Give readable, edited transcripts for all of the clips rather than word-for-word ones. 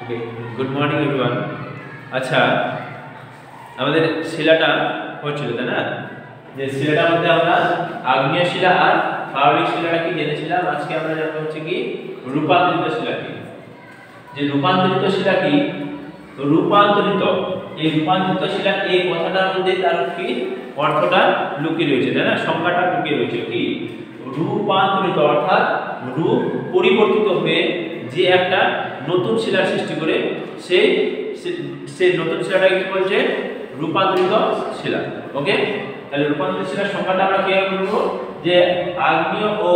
ওকে, good morning everyone. আচ্ছা, আমাদের শিলাটা হচ্ছিল তাই না, যে শিলাটার মধ্যে আমরা আগ্নেয় শিলা আর পাললিক শিলাটা কি জেনেছিলাম। আজকে আমরা জানবো হচ্ছে কি রূপান্তরিত শিলা কি। যে রূপান্তরিত শিলা কি, রূপান্তরিত, এই রূপান্তরিত শিলা এই কথাটার মধ্যে তার কি অর্থটা লুকিয়ে রয়েছে তাই না, সংজ্ঞাটা লুকিয়ে রয়েছে কি রূপান্তরিত, অর্থাৎ রূপ পরিবর্তিত হয়ে যে একটা নতুন শিলার সৃষ্টি করে সেই নতুন শিলাটাকে কি বলছে রূপান্তরিত শিলা। ওকে, তাহলে রূপান্তরিত শিলার সংজ্ঞাটা আমরা কিভাবে বলবো, যে আগ্নেয় ও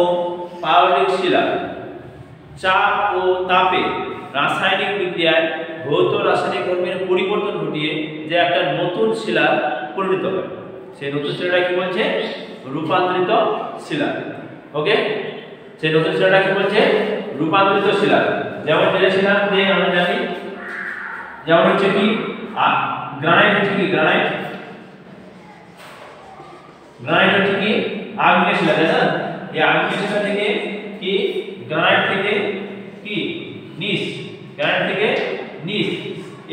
পাললিক শিলা চাপ ও তাপে রাসায়নিক বিক্রিয়ায় ভৌত রাসায়নিক ধর্মের পরিবর্তন ঘটিয়ে যে একটা নতুন শিলা পরিণত হয়, সেই নতুন শিলাটা কি বলছে রূপান্তরিত শিলা। ওকে, সেই নতুন শিলাটা কি বলছে রূপান্তরিত শিলা। যেমন বলেছিলাম যে আমরা জানি, যেমন হচ্ছে কি গ্রানাইট হচ্ছে কি গ্রানাইট হচ্ছে কি আগ্নেয় শিলা তাই না। এই আগ্নেয় শিলা থেকে কি গ্রানাইট থেকে কি নিস, গ্রানাইট থেকে নিস,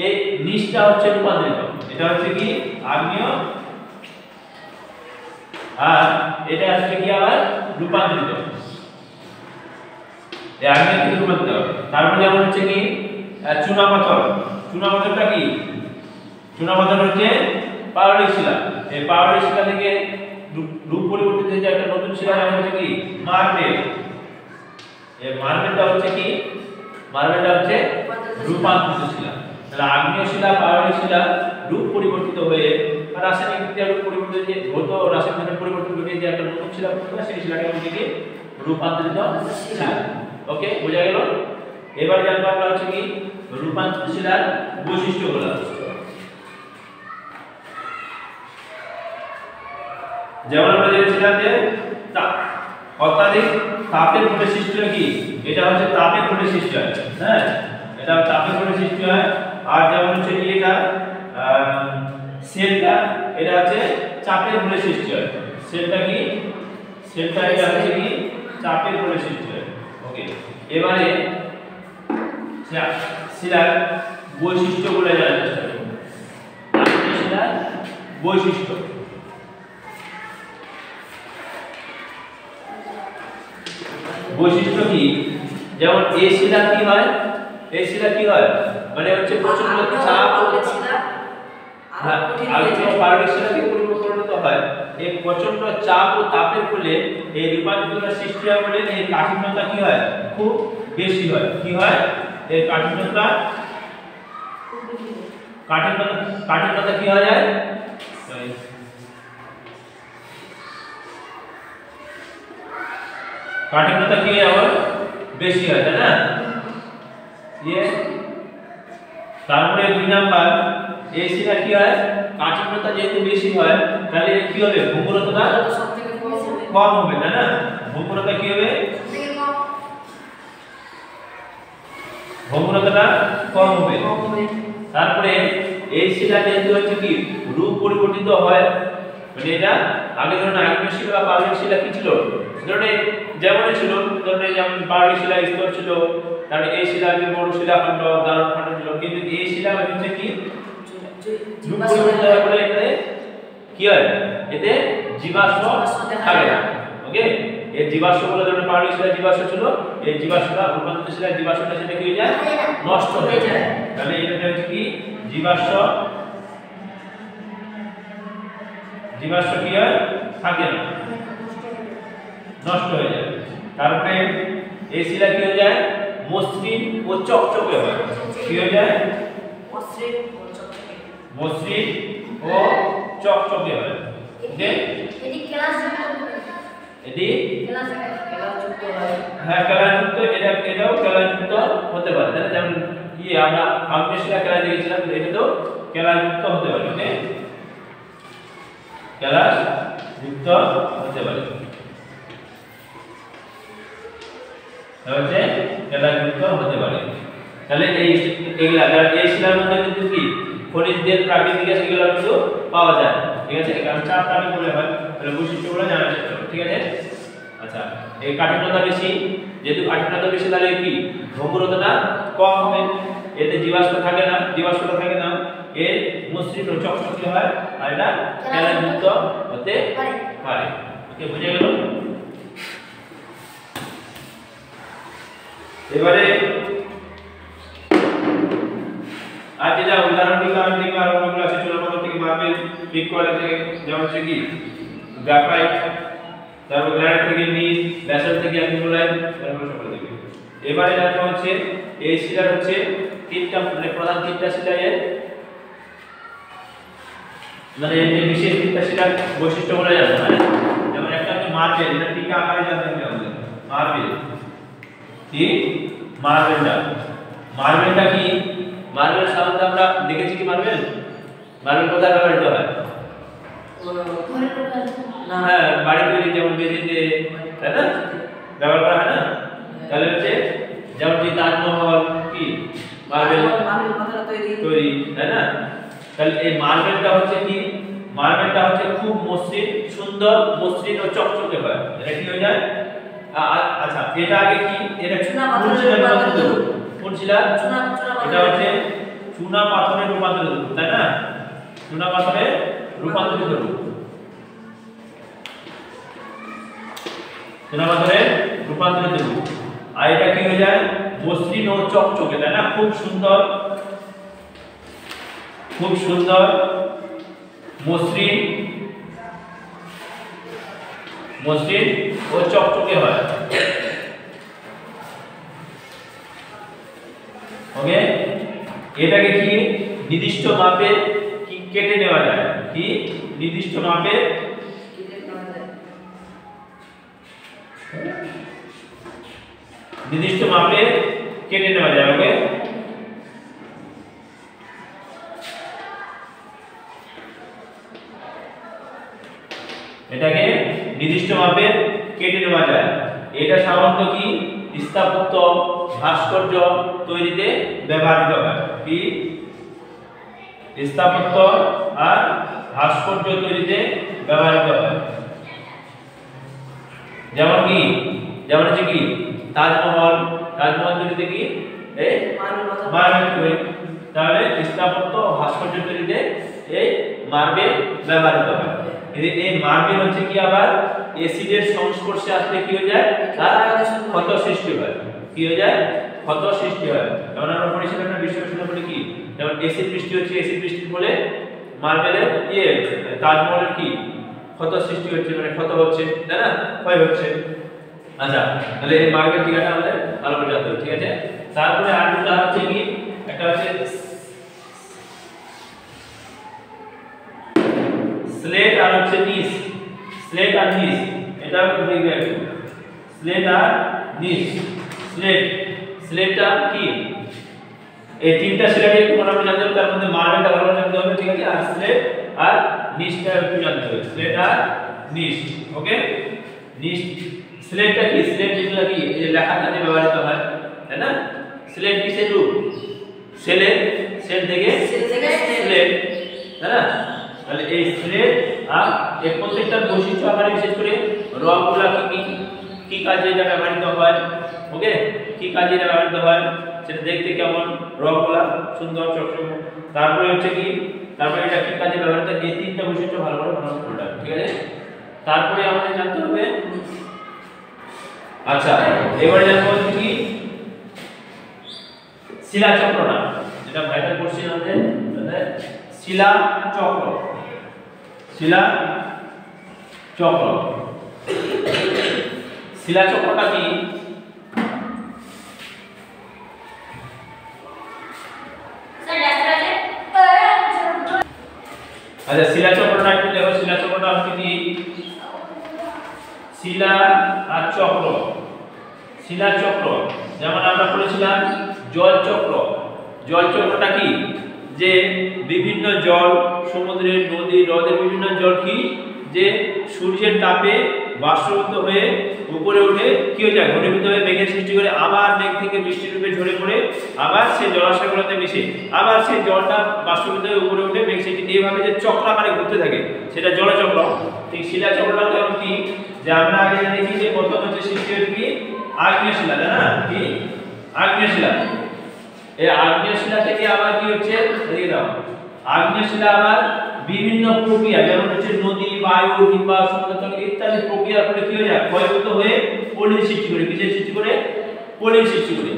এই নিসটা হচ্ছে রূপান্তরিত, এটা হচ্ছে কি আগ্নেয়, আর এটা হচ্ছে কি আবার রূপান্তরিত, এই আগ্নেয় থেকে রূপান্তরিত। তারপর যেমন হচ্ছে কি চুনাপাথর, চুনাপাথরটা কি চুনাপাথর হচ্ছে পাললিক শিলা, এই পাললিক শিলা থেকে রূপ পরিবর্তিত হয়ে একটা নতুন শিলা নাম হচ্ছে কি মার্বেল। এই মার্বেলটা হচ্ছে কি মার্বেলটা হচ্ছে রূপান্তরিত শিলা। তাহলে আগ্নেয় শিলা পাললিক শিলা রূপ পরিবর্তিত হয়ে রাসায়নিক বিক্রিয়ার রূপ পরিবর্তিত হয়ে ভৌত রাসায়নিক পরিবর্তন ঘটিয়ে যে একটা নতুন শিলা তৈরি হয়, সেই শিলাকে বলছে কি রূপান্তরিত শিলা। ওকে, বোঝা গেল। এবার জানবো আমরা হচ্ছে কি রূপান্তরিত শিলার বৈশিষ্ট্যগুলো। যেমন আমরা জেনেছিলাম যে অত্যাধিক তাপের ফলে সৃষ্টি হয় কি, এটা হচ্ছে তাপের ফলে সৃষ্টি হয়, হ্যাঁ এটা তাপের ফলে সৃষ্টি হয়। আর যেমন হচ্ছে কি এটা সেলটা, এটা হচ্ছে চাপের ফলে সৃষ্টি হয়, সেলটা কি সেলটা এটা হচ্ছে কি চাপের ফলে সৃষ্টি হয়। ওকে, এবারে শিলার বৈশিষ্ট্যগুলো জানার চেষ্টা করব। শিলার বৈশিষ্ট্য, বৈশিষ্ট্য কি, যেমন এই শিলা কি হয়, এই শিলা কি হয় মানে হচ্ছে প্রচন্ড চাপ পাললিক শিলাকে পরিবর্তিত হয়, এই প্রচন্ড চাপ ও তাপের ফলে এই রূপান্তরিত সৃষ্টি হয় বলে এই কাঠিন্যতা কি হয় খুব বেশি হয়। কি হয় এই কাঠিন্যতা কি হয়ে যায়, কাঠিন্যতা কি আবার বেশি হয় তাই না। তারপরে 2 নাম্বার, এই শিলা কি হয় কাঠিন্যতা যেহেতু বেশি হয় তাহলে কি হবে ভঙ্গুরতা কম হবে তাই না। ভঙ্গুরতা কি হবে, ভঙ্গুরতা কম হবে। তারপরে এই শিলা যেহেতু হচ্ছে কি রূপ পরিবর্তিত হয়, মানে এটা আগে ধরুন আগ্নেয় শিলা বা পাললিক শিলা কি ছিল, ধরুন যেমন ছিল, ধরুন যেমন পাললিক শিলা স্তর ছিল, তাহলে এই শিলা বড় শিলা খণ্ড দারুণ খণ্ড ছিল, কিন্তু এই শিলা হচ্ছে কি রূপ পরিবর্তিত হয় বলে এতে কি হয়, এতে জীবাশ্ম থাকে না। ওকে, এই জীবাশ্ম বলে ধরুন পাললিক শিলা জীবাশ্ম ছিল, এই জীবাশ্মটা রূপান্তরিত শিলার জীবাশ্মটা সেটা কি হয়ে যায় নষ্ট হয়ে যায়, তাহলে এটা হচ্ছে কি জীবাশ্ম কি হয় থাকে না, নষ্ট হয়ে যায়। তারপরে এই শিলা কি হয়ে যায় মসৃণ ও চকচকে হয়, কি হয়ে যায় মসৃণ ও চকচকে হয়। ওকে, এটি হ্যাঁ কেলাযুক্ত, এটাও কেলাযুক্ত হতে পারে, যেমন কি আমরা আগ্নেয় শিলা কেলা দেখেছিলাম, এটা তো কেলাযুক্ত হতে পারে। ওকে, কেলাযুক্ত হতে পারে, কেলাযুক্ত হতে পারে। তাহলে এই শিলার মধ্যে কিন্তু কি খনিজ তেল প্রাকৃতিক গ্যাস এগুলো কিন্তু পাওয়া যায়, ঠিক আছে। কারণ চাপ তাপে বলে হয়, তাহলে বৈশিষ্ট্যগুলো জানার চেষ্টা করো, ঠিক আছে। আচ্ছা, এই কাঠিন্যতা বেশি, যেহেতু কাঠিন্যতা বেশি তাহলে কি ভঙ্গুরতাটা কম হবে, এতে জীবাশ্ম থাকে না, জীবাশ্মটা থাকে না, এর মসৃণ ও চকচকে হয় আর এটা ফেনাযুক্ত হতে পারে। ওকে, বুঝে গেল? এবারে আর যেটা উদাহরণ দিলাম আমি দেখব আর অনেকগুলো আছে, চুনাপাথর থেকে মার্বেল, পিক কয়লা থেকে যেমন হচ্ছে কি গ্রাফাইট, তারপর গ্রানাইট থেকে নিস, ব্যাসল্ট থেকে অ্যালুমিনিয়াম, তারপর সকল থেকে। এবারে জানতে হচ্ছে এই শিলার হচ্ছে তিনটা মানে প্রধান তিনটা শিলা এর মানে এই বিশেষ তিনটা শিলার বৈশিষ্ট্যগুলো জানতে হয়। যেমন একটা হচ্ছে মার্বেল, এটা টিকা আকারে জানতে হবে আমাদের। মার্বেল কি? মার্বেলটা কি? মার্বেল সাধারণত আমরা দেখেছি কি মার্বেল কোথায় ব্যবহৃত হয়? হ্যাঁ, বাড়ি তৈরি যেমন মেঝেতে, তাই না, ব্যবহার করা হয় না? তাহলে হচ্ছে যেমন কি তাজমহল কি মার্বেল তৈরি, তাই না? তাহলে এই মার্বেলটা হচ্ছে কি? মার্বেলটা হচ্ছে খুব মসৃণ, সুন্দর, মসৃণ ও চকচকে হয়। এটা কি হয়ে যায়? আচ্ছা, এটা আগে কি? এটা কোন শিলা? এটা হচ্ছে চুনা পাথরের রূপান্তরিত রূপ, তাই না? চুনা পাথরের রূপান্তরিত রূপ, চুনা পাথরের রূপান্তরিত রূপ। আর এটা কি হয়ে যায়? মসৃণ ও চকচকে, তাই না? খুব সুন্দর, মসৃণ ও চকচকে হয়। ওকে, এটাকে কি নির্দিষ্ট মাপে কি কেটে নেওয়া যায়? কি নির্দিষ্ট মাপে কেটে নেওয়া যায়। ওকে, এটাকে নির্দিষ্ট মাপে কেটে নেওয়া যায়। এটা সাধারণত কি স্থাপত্য, ভাস্কর্য তৈরিতে ব্যবহৃত হয়। কি স্থাপত্য আর ভাস্কর্য তৈরিতে ব্যবহৃত হয়। যেমন হচ্ছে কি তাজমহল তৈরিতে কি এই মার্বেল তৈরি। তাহলে স্থাপত্য ও ভাস্কর্য তৈরিতে এই মার্বেল ব্যবহৃত হয়। এই মার্বেল হচ্ছে কি আবার অ্যাসিডের সংস্পর্শে আসলে কি হয়ে যায়? তার ক্ষত সৃষ্টি হয়। কি হয়ে যায়? ক্ষত সৃষ্টি হয়। যেমন আমরা পড়েছিলাম না বিশ্লেষণ করে কি, যেমন অ্যাসিড বৃষ্টি হচ্ছে, অ্যাসিড বৃষ্টির ফলে মার্বেলের তাজমহলের কি ক্ষত সৃষ্টি হচ্ছে, মানে ক্ষত হচ্ছে, তাই না, ক্ষয় হচ্ছে। আচ্ছা, তাহলে এই মার্বেল টিকাটা আমাদের ভালো করে জানতে হবে, ঠিক আছে? তারপরে আর দুটো হচ্ছে কি, একটা হচ্ছে স্লেট আর হচ্ছে নিস। এটা দেখবে একটু, স্লেট আর নিস। স্লেটটা কি এই তিনটা শিলাকে একটু মোটামুটি জানতে হবে, তার মধ্যে মার্বেলটা ভালো জানতে হবে, ঠিক আছে? আর স্লেট আর নিসটা একটু জানতে হবে, স্লেট আর নিস। ওকে, নিস স্লেটটা কি? স্লেট যেগুলো কি এই লেখার কাজে ব্যবহৃত হয়, তাই না? স্লেট কিসের রূপ? সেল থেকে স্লেট, তাই না? তাহলে এই স্লেট আর এর প্রত্যেকটা বৈশিষ্ট্য আকারে বিশেষ করে রংগুলা কি কাজে এটা ব্যবহৃত হয়। ওকে, কি কাজে এটা ব্যবহৃত হয় সেটা দেখতে কেমন, রংগুলা সুন্দর চকচকে। তারপরে হচ্ছে কি, তারপরে এটা কি কাজে ব্যবহৃত, এই তিনটা বৈশিষ্ট্য ভালো করে মনে রাখতে হবে, ঠিক আছে? তারপরে আমাদের জানতে হবে। আচ্ছা, এবারে জানবো কি শিলা চক্রটা, যেটা ভাইটাল কোশ্চেন আমাদের শিলা চক্র। শিলা চক্রটা কি? আচ্ছা, শিলা চক্রটা একটু দেখো। শিলা চক্রটা হচ্ছে কি শিলা আর চক্র। শিলা চক্র যেমন আমরা পড়েছিলাম জল চক্রটা কি, যে বিভিন্ন জল, সমুদ্রের, নদী, হ্রদের বিভিন্ন জল কি যে সূর্যের তাপে বাষ্পীভূত হয়ে উপরে উঠে কি হয়ে যায়, ঘনীভূত হয়ে মেঘের সৃষ্টি করে, আবার মেঘ থেকে বৃষ্টি রূপে ঝরে পড়ে আবার সেই জলাশয়গুলোতে মিশে আবার সেই জলটা বাষ্পীভূত হয়ে উপরে উঠে মেঘ সৃষ্টি, এইভাবে যে চক্রাকারে ঘুরতে থাকে সেটা জলচক্র। ঠিক শিলা চক্রটা যেমন কি, যে আমরা আগে দেখি যে প্রথম হচ্ছে সৃষ্টি হচ্ছে কি আগ্নেয় শিলা, তাই না? কি আগ্নেয় শিলা। এই আগ্নেয় শিলা থেকে আবার কি হচ্ছে এদিকে দাও আগ্নেয় শিলা আবার বিভিন্ন প্রক্রিয়া যেমন হচ্ছে নদী বায়ু কিংবা সমুদ্র ইত্যাদি প্রক্রিয়ার ফলে কি হয়ে যায় ক্ষয়প্রাপ্ত হয়ে পলি সৃষ্টি করে কিসের সৃষ্টি করে পলি সৃষ্টি করে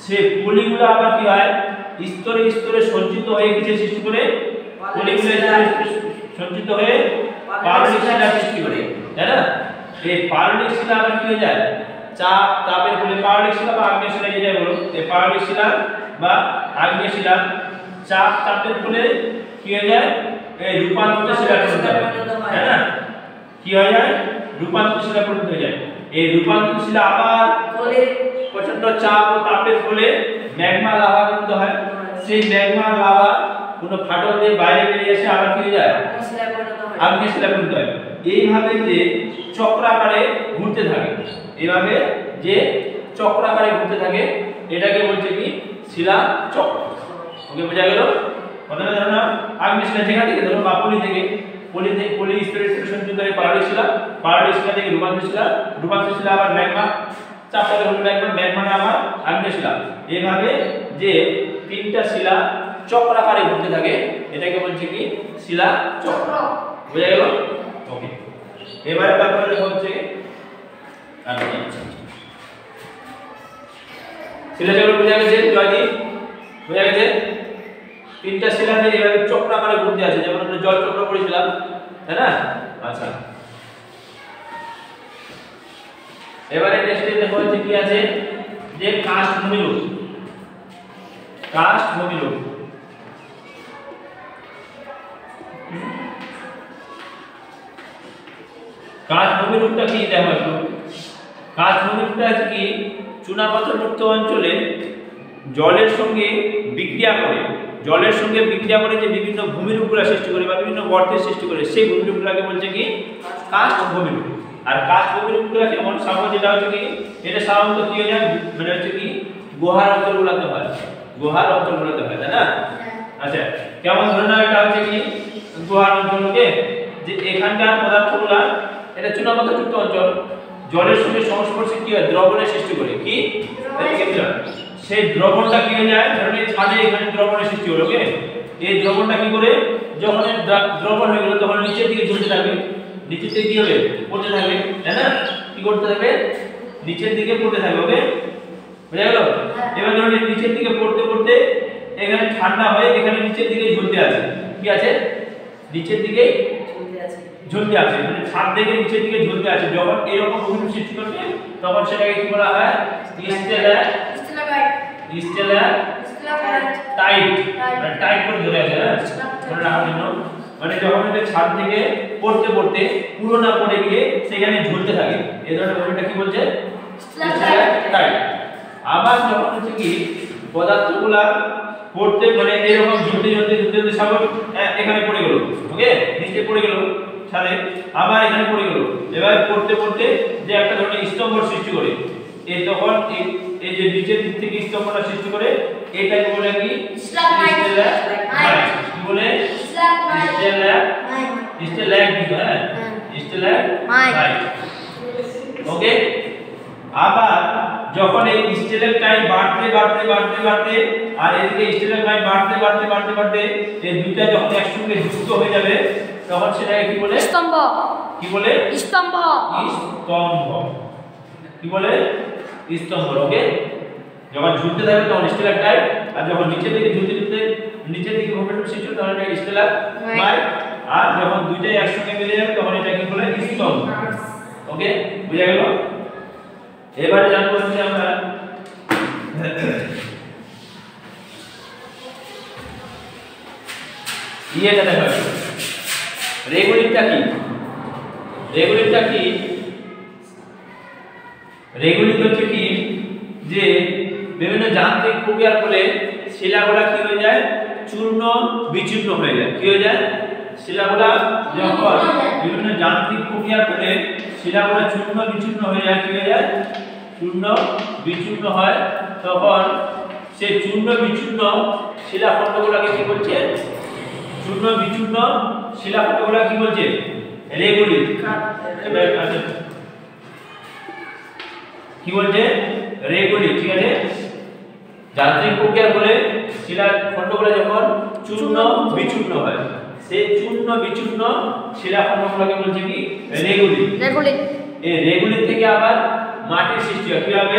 সেই পলিগুলো আবার কি হয় স্তরে স্তরে সঞ্চিত হয়ে কিসের সৃষ্টি করে পলিগুলো সঞ্চিত হয়ে পাললিক শিলা সৃষ্টি করে তাই না এই পাললিক শিলা আবার কি হয়ে যায় চাপ তাপের ফলে পাললিক শিলা বা আগ্নেয় শিলা যেটা বলো এই পাললিক শিলা বা আগ্নেয় শিলা চাপ তাপের ফলে কি হয়ে যায় এই রূপান্তরিত শিলা পরিণত হয় তাই না কি হয়ে যায় রূপান্তরিত শিলা পরিণত হয়ে যায় এই রূপান্তরিত শিলা আবার প্রচন্ড চাপ ও তাপের ফলে ম্যাগমা লাভা পরিণত হয় সেই ম্যাগমা লাভা কোনো ফাটল দিয়ে বাইরে বেরিয়ে এসে আবার কি হয়ে যায় আগ্নেয় শিলা পরিণত হয় এইভাবে যে চক্রাকারে ঘুরতে থাকে এইভাবে যে চক্রাকারে ঘুরতে থাকে এটাকে বলছে কি শিলা চক্র ওকে বোঝা গেল প্রথমে ধরো না আগ্নেয় শিলা যেখান থেকে ধরো পলি থেকে পলি স্তরে সঞ্চিত হয়ে পাললিক শিলা থেকে রূপান্তরিত শিলা আবার ম্যাগমা চাপটা হলো ম্যাগমা আবার আগ্নেয় শিলা এইভাবে যে তিনটা শিলা চক্রাকারে ঘুরতে থাকে এটাকে বলছে কি শিলা চক্র বোঝা গেল ওকে এবারে তারপরে হচ্ছে শিলা চক্র বোঝা গেছে জয়দীপ বোঝা গেছে তিনটা শিলা যে এইভাবে চক্রাকারে ঘুরতে আছে যেমন আমরা জল চক্র পড়েছিলাম তাই না আচ্ছা এবারে নেক্সট দেখো হচ্ছে কি আছে যে কাস্ট ভূমিরূপ কাস্ট ভূমিরূপ কি দেখো একটু কাস্ট ভূমিরূপটা আছে কি চুনাপাথর মুক্ত অঞ্চলে জলের সঙ্গে বিক্রিয়া করে যে বিভিন্ন ভূমিরূপগুলো সৃষ্টি করে বা বিভিন্ন গর্তের সৃষ্টি করে সেই ভূমিরূপগুলোকে বলছে কি কাস্ট ভূমিরূপ আর কাস্ট ভূমিরূপগুলো যেমন সাধারণত যেটা হচ্ছে কি এটা সাধারণত কি হয়ে যায় মানে হচ্ছে কি গুহার অঞ্চলগুলোতে হয় তাই না আচ্ছা কেমন ধরে নাও এটা হচ্ছে কি গুহার অঞ্চলকে যে এখানকার পদার্থগুলো এটা চুনাপাথরযুক্ত অঞ্চল জলের সঙ্গে সংস্পর্শে কি হয় দ্রবণের সৃষ্টি করে কি সেই দ্রবণটা কি হয়ে যায় ধরুন এই ছাদে এখানে দ্রবণের সৃষ্টি হলো ওকে এই দ্রবণটা কি করে যখন দ্রবণ হয়ে গেল তখন নিচের দিকে ঝুলতে থাকবে নিচের দিকে কি হবে পড়তে থাকবে তাই না কি করতে থাকবে নিচের দিকে পড়তে থাকবে ওকে বুঝা গেল এবার ধরুন নিচের দিকে পড়তে এখানে ঠান্ডা হয়ে এখানে নিচের দিকে ঝুলতে আছে কি আছে নিচের দিকে ঝুলতে আছে মানে ছাদ থেকে নিচের দিকে ঝুলতে আছে যখন এরকম ভূমিরূপ সৃষ্টি করবে তখন সেটাকে কি বলা হয় টাইট করে ধরে আছে মনে রাখার জন্য মানে যখন এটা ছাদ থেকে পড়তে পুরো না পড়ে গিয়ে সেখানে ঝুলতে থাকে এই ধরনের ভূমিটা কি বলছে টাইট আবার যখন হচ্ছে কি পদার্থগুলা পড়তে মানে এরকম ঝুলতে সব এখানে পড়ে গেল ওকে নিচে পড়ে গেল ছাদে আবার এখানে পড়ে গেল এবার পড়তে যে একটা ধরনের স্তম্ভ সৃষ্টি করে এই তখন এই যে নিচের দিক থেকে স্তম্ভটা সৃষ্টি করে এটাকে বলে কি কি বলে ওকে আবার যখন এই স্টেলাকটাইট বাড়তে আর এদিকে স্টেলাকটাইট বাড়তে এই দুইটা যখন একসঙ্গে যুক্ত হয়ে যাবে তখন সেটাকে কি বলে স্তম্ভ ওকে যখন ঝুলতে থাকবে তখন স্টেলাকটাইট আর যখন নিচের দিকে ঝুলতে নিচের দিকে ভূমিরূপ সৃষ্টি হবে তখন এটা স্টেলাকটাইট আর যখন দুইটাই একসঙ্গে মিলে যাবে তখন এটা কি বলে স্তম্ভ ওকে বুঝা গেল এবারে জানবো হচ্ছে আমরা এটা দেখা রেগুলিটটা কি রেগুলিট হচ্ছে কি যে বিভিন্ন যান্ত্রিক প্রক্রিয়ার ফলে শিলাগুলা কি হয়ে যায় চূর্ণ বিচূর্ণ হয়ে যায় কি হয়ে যায় শিলাগুলা যখন বিভিন্ন যান্ত্রিক প্রক্রিয়ার ফলে শিলাগুলা চূর্ণ বিচূর্ণ হয়ে যায় কি হয়ে যায় চূর্ণ বিচূর্ণ হয় তখন সেই চূর্ণ বিচূর্ণ শিলাখণ্ডগুলোকে কি বলছে চূর্ণ বিচূর্ণ শিলাখণ্ডগুলো কি বলছে রেগুলিট কি বলছে রেগুলিট ঠিক আছে যান্ত্রিক প্রক্রিয়া বলে শিলার খণ্ডগুলো যখন চূর্ণ বিচূর্ণ হয়, সেই চূর্ণ বিচূর্ণ শিলা খণ্ডগুলোকে বলছে কি রেগুলিন। এই রেগুলিন থেকে আবার মাটির সৃষ্টি হয় কিভাবে?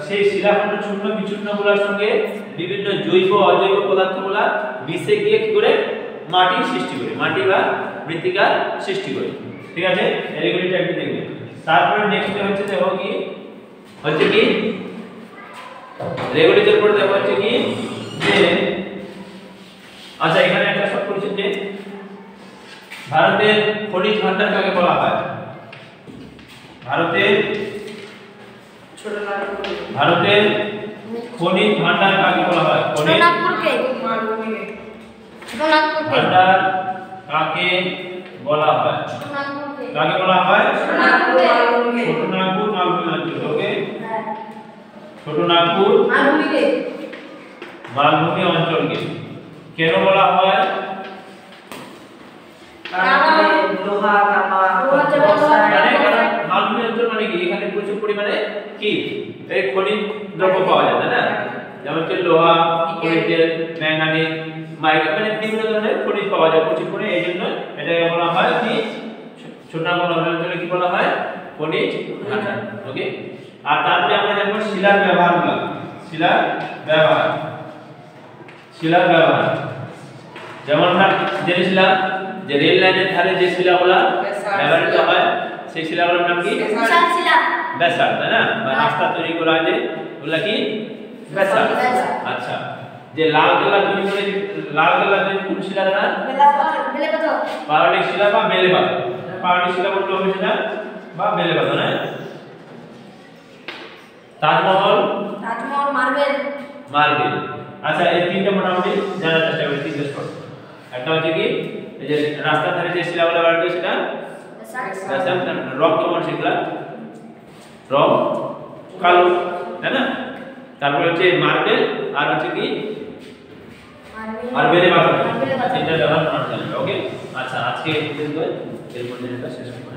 সেই শিলাখণ্ড চূর্ণ বিচূর্ণগুলোর সঙ্গে বিভিন্ন জৈব অজৈব পদার্থগুলো মিশে গিয়ে কি করে মাটির সৃষ্টি করে, মাটি বা মৃত্তিকার সৃষ্টি করে। ঠিক আছে, রেগুলিনটা একটু দেখবেন। তারপরে নেক্সট হচ্ছে দেখো কি হচ্ছে কি রেগুলিনের পরে দেখো হচ্ছে কি যে আচ্ছা এখানে একটা শর্ট করেছেন যে ভারতের খনিজ ভান্ডার কাকে বলা হয়? ভারতের খনিজ ভান্ডার কাকে বলা হয়? খনিজ ভান্ডার কাকে বলা হয়? কাকে বলা হয়? ছোটনাগপুর মালভূমি অঞ্চল। ওকে, ছোটনাগপুর মালভূমি অঞ্চলকে কেন বলা হয়? মালভূমি অঞ্চল মানে কি? এখানে প্রচুর পরিমাণে কি এই খনিজ দ্রব্য পাওয়া যায়, তাই না? যেমন কি লোহা, খনিজ, ম্যাঙ্গানিজ, মানে বিভিন্ন ধরনের খনিজ পাওয়া যায় প্রচুর পরিমাণে। এই জন্য এটাকে বলা হয় কি ছোটনাগপুর অঞ্চলে কি বলা হয়? খনিজ ভান্ডার। ওকে, আর তারপরে আমরা জানবো শিলার ব্যবহারগুলো। শিলার ব্যবহার যেমন আমরা জেনেছিলাম যে রেল লাইনের ধারে যে শিলাগুলো ব্যবহৃত হয় সেই শিলাগুলোর নাম কি? ব্যাসাল্ট, তাই না? বা রাস্তা তৈরি করা হয় যে ওগুলা কি ব্যাসাল্ট। আচ্ছা, যে লাল কেল্লা তৈরি কোন শিলার নাম? পাললিক শিলা বা বেলে পাথর। পাললিক শিলা বলতে হবে সেটা বা বেলে পাথর, না? তাজমহল মার্বেল। আচ্ছা, এই তিনটা মোটামুটি জানার চেষ্টা করি। তিনটা স্পট, একটা হচ্ছে কি এই যে রাস্তার ধারে যে শিলাগুলো ব্যবহৃত সেটা ব্যাসাল্ট। রং কেমন? সেগুলা রং কালো, তাই না? তারপর হচ্ছে মার্বেল, আর হচ্ছে কি আর বেলে পাথর। তিনটা ব্যবহার করা যাবে। ওকে, আচ্ছা আজকে এরপর শেষ করব।